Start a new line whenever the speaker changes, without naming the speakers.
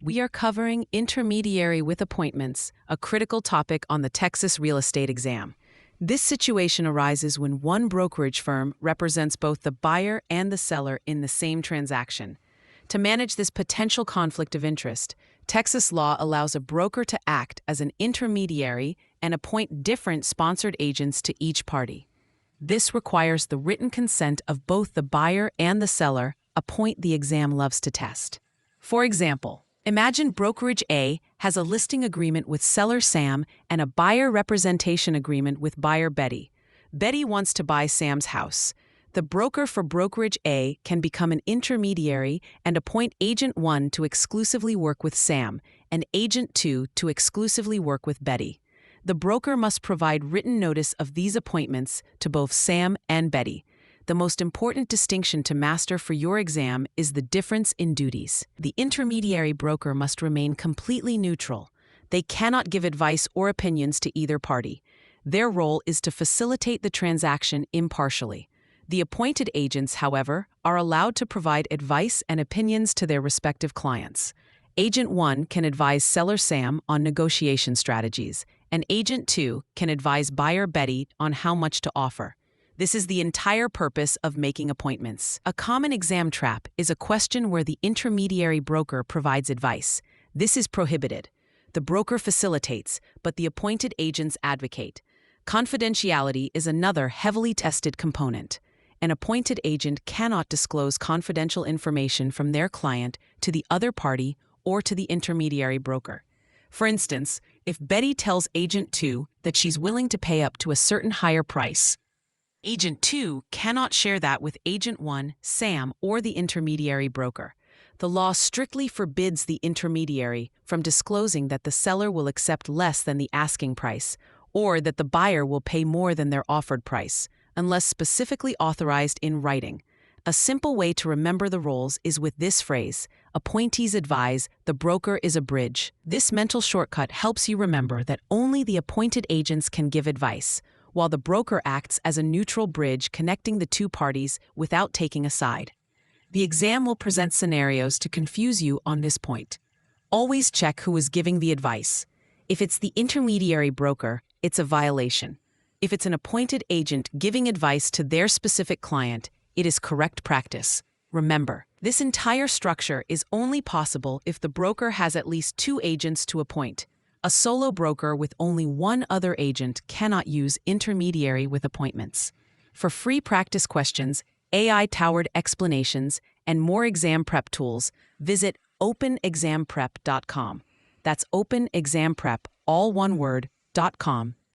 we are covering intermediary with appointments, a critical topic on the Texas real estate exam. This situation arises when one brokerage firm represents both the buyer and the seller in the same transaction. To manage this potential conflict of interest, Texas law allows a broker to act as an intermediary and appoint different sponsored agents to each party. This requires the written consent of both the buyer and the seller, a point the exam loves to test. For example, imagine brokerage A has a listing agreement with seller Sam and a buyer representation agreement with buyer Betty. Betty wants to buy Sam's house. The broker for brokerage A can become an intermediary and appoint agent 1 to exclusively work with Sam and agent 2 to exclusively work with Betty. The broker must provide written notice of these appointments to both Sam and Betty. The most important distinction to master for your exam is the difference in duties. The intermediary broker must remain completely neutral. They cannot give advice or opinions to either party. Their role is to facilitate the transaction impartially. The appointed agents, however, are allowed to provide advice and opinions to their respective clients. Agent 1 can advise seller Sam on negotiation strategies, and Agent 2 can advise buyer Betty on how much to offer. This is the entire purpose of making appointments. A common exam trap is a question where the intermediary broker provides advice. This is prohibited. The broker facilitates, but the appointed agents advocate. Confidentiality is another heavily tested component. An appointed agent cannot disclose confidential information from their client to the other party or to the intermediary broker. For instance, if Betty tells Agent 2 that she's willing to pay up to a certain higher price, Agent 2 cannot share that with Agent 1, Sam, or the intermediary broker. The law strictly forbids the intermediary from disclosing that the seller will accept less than the asking price or that the buyer will pay more than their offered price, unless specifically authorized in writing. A simple way to remember the roles is with this phrase: appointees advise, the broker is a bridge. This mental shortcut helps you remember that only the appointed agents can give advice, while the broker acts as a neutral bridge connecting the two parties without taking a side. The exam will present scenarios to confuse you on this point. Always check who is giving the advice. If it's the intermediary broker, it's a violation. If it's an appointed agent giving advice to their specific client, it is correct practice. Remember, this entire structure is only possible if the broker has at least 2 agents to appoint. A solo broker with only one other agent cannot use intermediary with appointments. For free practice questions, AI-powered explanations, and more exam prep tools, visit openexamprep.com. That's openexamprep, all one word, .com.